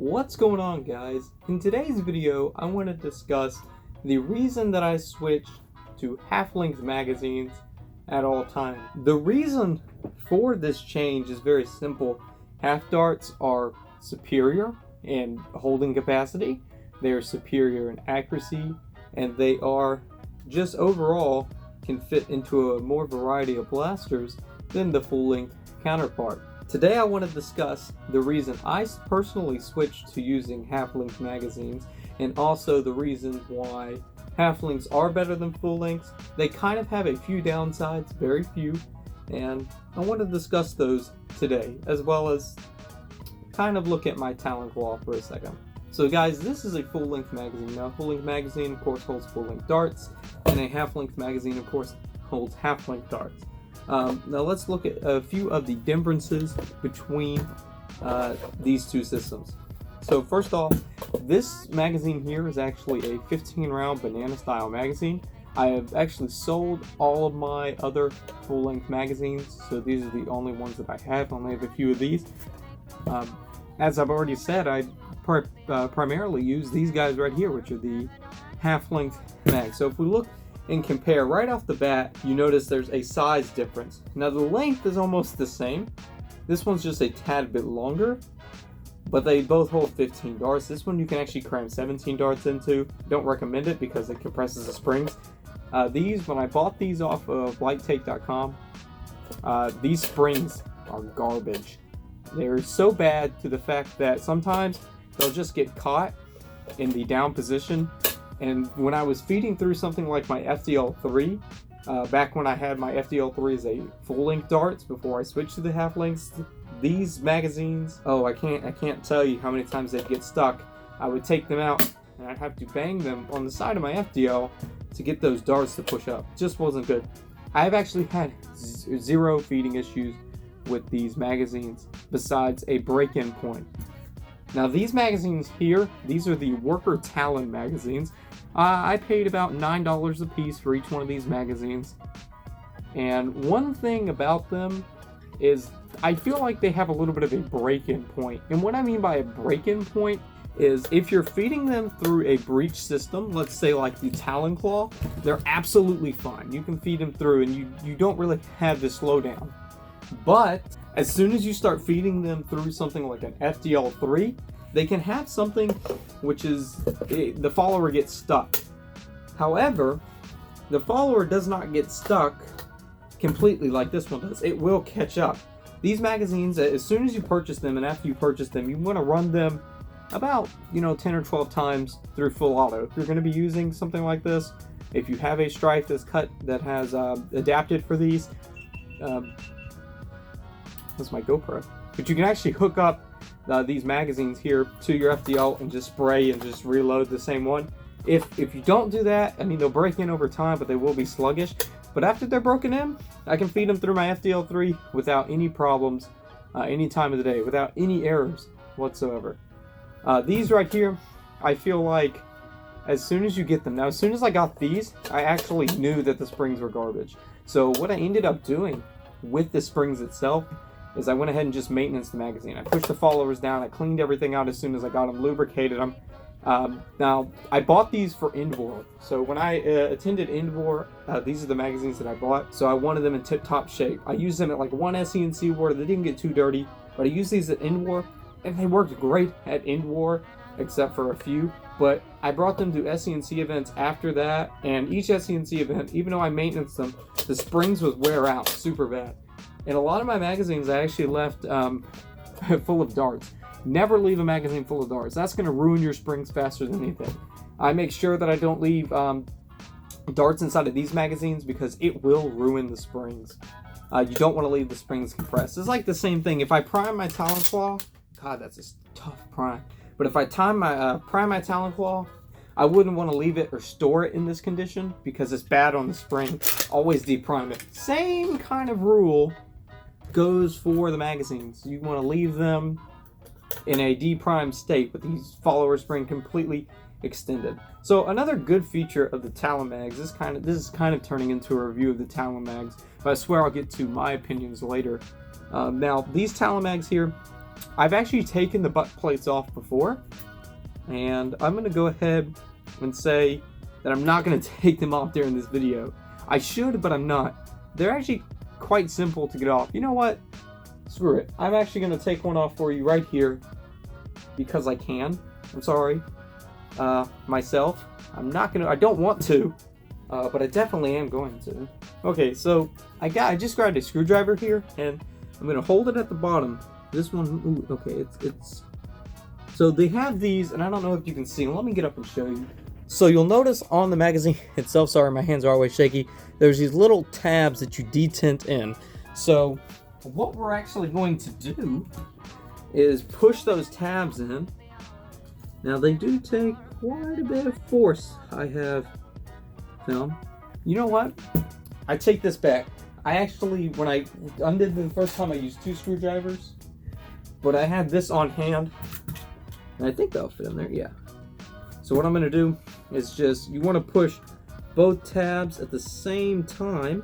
What's going on, guys? In today's video, I want to discuss the reason that I switched to half-length magazines at all times. The reason for this change is very simple. Half darts are superior in holding capacity, they are superior in accuracy, and they are just overall can fit into a more variety of blasters than the full-length counterpart. Today I want to discuss the reason I personally switched to using half-length magazines, and also the reasons why half-lengths are better than full-lengths. They kind of have a few downsides, very few, and I want to discuss those today, as well as kind of look at my Talon Claw for a second. So guys, this is a full-length magazine. Now, a full-length magazine, of course, holds full-length darts, and a half-length magazine, of course, holds half-length darts. Now let's look at a few of the differences between these two systems. So first off, this magazine here is actually a 15-round banana style magazine. I have actually sold all of my other full-length magazines, so these are the only ones that I have. I only have a few of these. As I've already said, I primarily use these guys right here, which are the half-length mags. So if we look and compare right off the bat, you notice there's a size difference. Now the length is almost the same. This one's just a tad bit longer, but they both hold 15 darts. This one you can actually cram 17 darts into. Don't recommend it because it compresses the springs. These, when I bought these off of lighttake.com, these springs are garbage. They're so bad to the fact that sometimes they'll just get caught in the down position. And when I was feeding through something like my FDL3, back when I had my FDL3 as a full-length darts before I switched to the half-lengths, these magazines, I can't tell you how many times they'd get stuck. I would take them out and I'd have to bang them on the side of my FDL to get those darts to push up. It just wasn't good. I've actually had zero feeding issues with these magazines besides a break-in point. Now these magazines here, these are the Worker Talon magazines. I paid about $9 a piece for each one of these magazines. And one thing about them is I feel like they have a little bit of a break-in point. And what I mean by a break-in point is if you're feeding them through a breech system, let's say like the Talon Claw, they're absolutely fine. You can feed them through and you don't really have the slowdown. But as soon as you start feeding them through something like an FDL3, they can have something which is the follower gets stuck. However, the follower does not get stuck completely like this one does. It will catch up. These magazines, as soon as you purchase them and after you purchase them, you want to run them about 10 or 12 times through full auto. If you're going to be using something like this, if you have a strife that's cut that has adapted for these, that's my GoPro. But you can actually hook up these magazines here to your FDL and just spray and just reload the same one. If you don't do that, I mean, they'll break in over time, but they will be sluggish. But after they're broken in, I can feed them through my FDL3 without any problems, any time of the day, without any errors whatsoever. These right here, I feel like as soon as you get them, now as soon as I got these, I actually knew that the springs were garbage. So what I ended up doing with the springs itself is I went ahead and just maintenance the magazine. I pushed the followers down, I cleaned everything out as soon as I got them, lubricated them. Now, I bought these for Indvor. So when I attended Indvor, these are the magazines that I bought. So I wanted them in tip-top shape. I used them at like one SENC war. They didn't get too dirty, but I used these at Indvor, and they worked great at Indvor, except for a few. But I brought them to SENC events after that, and each SENC event, even though I maintenance them, the springs would wear out super bad. And a lot of my magazines I actually left full of darts. Never leave a magazine full of darts. That's going to ruin your springs faster than anything. I make sure that I don't leave darts inside of these magazines because it will ruin the springs. You don't want to leave the springs compressed. It's like the same thing. If I prime my Talon Claw, God, that's a tough prime. But if I prime my Talon Claw, I wouldn't want to leave it or store it in this condition because it's bad on the spring. Always deprime it. Same kind of rule goes for the magazines. You want to leave them in a deprimed state with these follower spring completely extended. So another good feature of the Talon mags, this is kind of turning into a review of the Talon mags, but I swear I'll get to my opinions later. Now these Talon mags here, I've actually taken the butt plates off before, and I'm going to go ahead and say that I'm not going to take them off during this video. I should, but I'm not. They're actually quite simple to get off. You know what? Screw it. I'm actually going to take one off for you right here because I can. I'm sorry. Myself. I'm not going to. I don't want to, but I definitely am going to. Okay, so I just grabbed a screwdriver here, and I'm going to hold it at the bottom. This one, ooh, okay, it's. So they have these, and I don't know if you can see them. Let me get up and show you. So you'll notice on the magazine itself, sorry, my hands are always shaky, there's these little tabs that you detint in. So what we're actually going to do is push those tabs in. Now they do take quite a bit of force, I have found. You know what? I take this back. I actually, when I undid the first time, I used 2 screwdrivers, but I had this on hand, and I think that'll fit in there, yeah. So what I'm going to do is just, you want to push both tabs at the same time.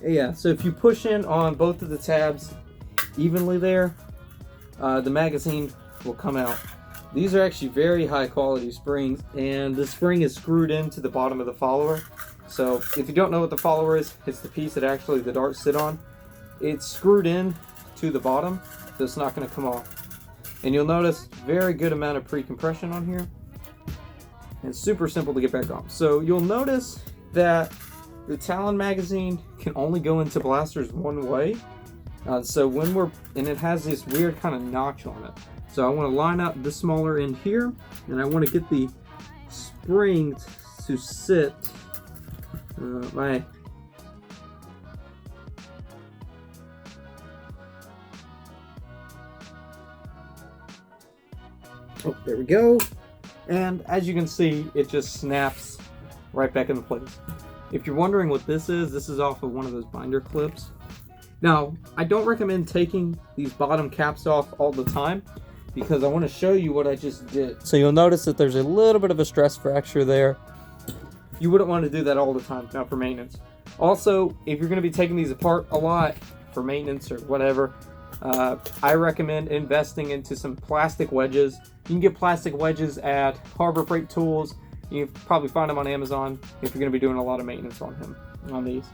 Yeah, so if you push in on both of the tabs evenly there, the magazine will come out. These are actually very high quality springs, and the spring is screwed into the bottom of the follower. So if you don't know what the follower is, it's the piece that actually the darts sit on. It's screwed in to the bottom, so it's not going to come off. And you'll notice very good amount of pre-compression on here. And super simple to get back on. So you'll notice that the Talon magazine can only go into blasters one way. So when and it has this weird kind of notch on it. So I want to line up the smaller end here, and I want to get the spring to sit Oh, there we go. And as you can see, it just snaps right back into place. If you're wondering what this is off of one of those binder clips. Now, I don't recommend taking these bottom caps off all the time because I want to show you what I just did. So you'll notice that there's a little bit of a stress fracture there. You wouldn't want to do that all the time, not for maintenance. Also, if you're going to be taking these apart a lot for maintenance or whatever, I recommend investing into some plastic wedges. You can get plastic wedges at Harbor Freight Tools. You can probably find them on Amazon if you're going to be doing a lot of maintenance on these.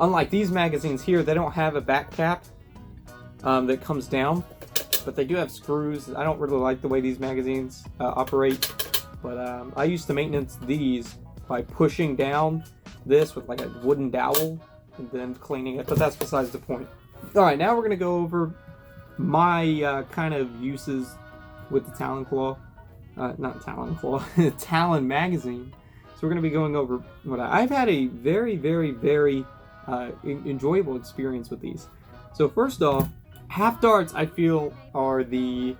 Unlike these magazines here, they don't have a back cap that comes down, but they do have screws. I don't really like the way these magazines operate, but I used to maintenance these by pushing down this with like a wooden dowel and then cleaning it, but that's besides the point. All right, now we're going to go over my kind of uses with the Talon Claw, not Talon Claw, Talon magazine. So we're going to be going over what I've had a very, very, very enjoyable experience with these. So first off, half darts I feel are the,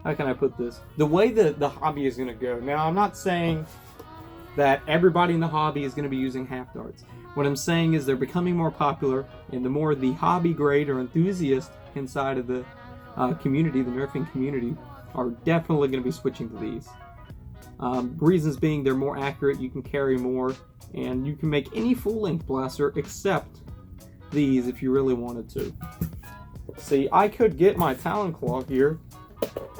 how can I put this? The way that the hobby is going to go. Now I'm not saying that everybody in the hobby is going to be using half darts. What I'm saying is they're becoming more popular, and the more the hobby grade or enthusiast inside of the community, the Nerfing community, are definitely going to be switching to these. Reasons being they're more accurate, you can carry more, and you can make any full-length blaster except these if you really wanted to. See, I could get my Talon Claw here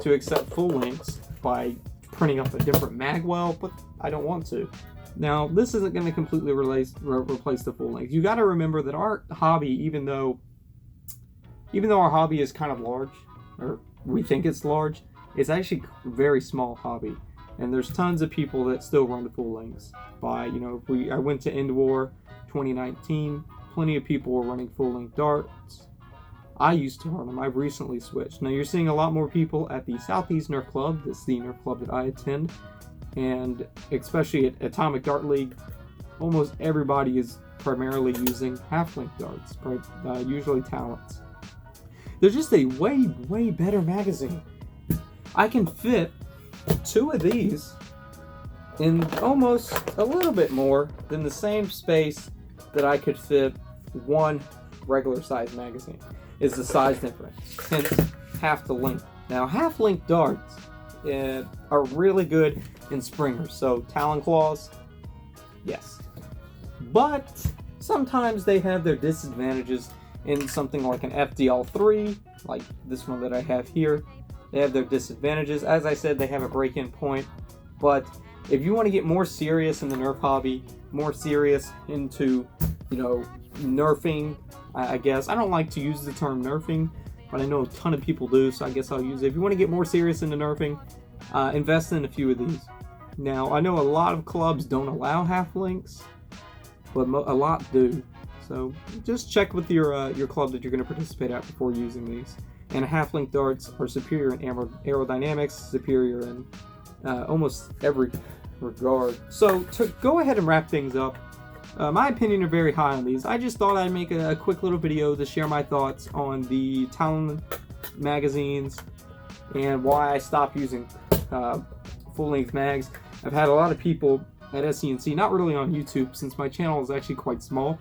to accept full lengths by printing up a different magwell, but I don't want to. Now, this isn't going to completely replace the full length. You got to remember that our hobby, even though our hobby is kind of large, or we think it's large, it's actually a very small hobby. And there's tons of people that still run to full lengths. I went to End War 2019, plenty of people were running full length darts. I used to run them. I've recently switched. Now you're seeing a lot more people at the Southeast Nerf Club. This is the Nerf Club that I attend. And especially at Atomic Dart League, almost everybody is primarily using half-length darts, usually Talons. They're just a way, way better magazine. I can fit 2 of these in almost a little bit more than the same space that I could fit 1 regular size magazine. Is the size difference, hence half the length. Now half-length darts are really good in springers, so Talon Claws, yes. But sometimes they have their disadvantages in something like an FDL3, like this one that I have here. They have their disadvantages. As I said, they have a break-in point, but if you want to get more serious in the Nerf hobby, more serious into, nerfing, I guess. I don't like to use the term nerfing, but I know a ton of people do, so I guess I'll use it. If you want to get more serious into nerfing, invest in a few of these. Now, I know a lot of clubs don't allow half-links, but a lot do. So just check with your club that you're going to participate at before using these. And half-link darts are superior in aerodynamics, superior in almost every regard. So to go ahead and wrap things up, my opinion are very high on these. I just thought I'd make a quick little video to share my thoughts on the Talon magazines and why I stopped using full-length mags. I've had a lot of people at SCNC, not really on YouTube since my channel is actually quite small.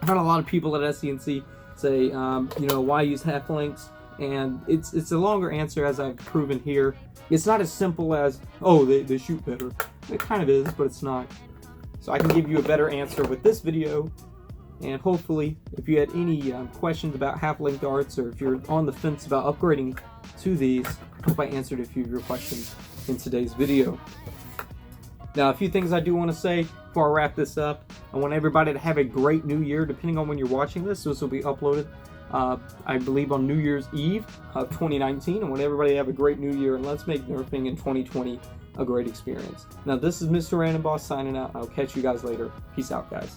I've had a lot of people at SCNC say, why use half-lengths? And it's a longer answer, as I've proven here. It's not as simple as, oh, they shoot better. It kind of is, but it's not. So I can give you a better answer with this video. And hopefully, if you had any questions about half-length darts, or if you're on the fence about upgrading to these, I hope I answered a few of your questions in today's video. Now, a few things I do want to say before I wrap this up. I want everybody to have a great new year, depending on when you're watching this. This will be uploaded, I believe, on New Year's Eve of 2019. I want everybody to have a great new year, and let's make nerfing in 2020 a great experience. Now, this is Mr. Random Boss signing out. I'll catch you guys later. Peace out, guys.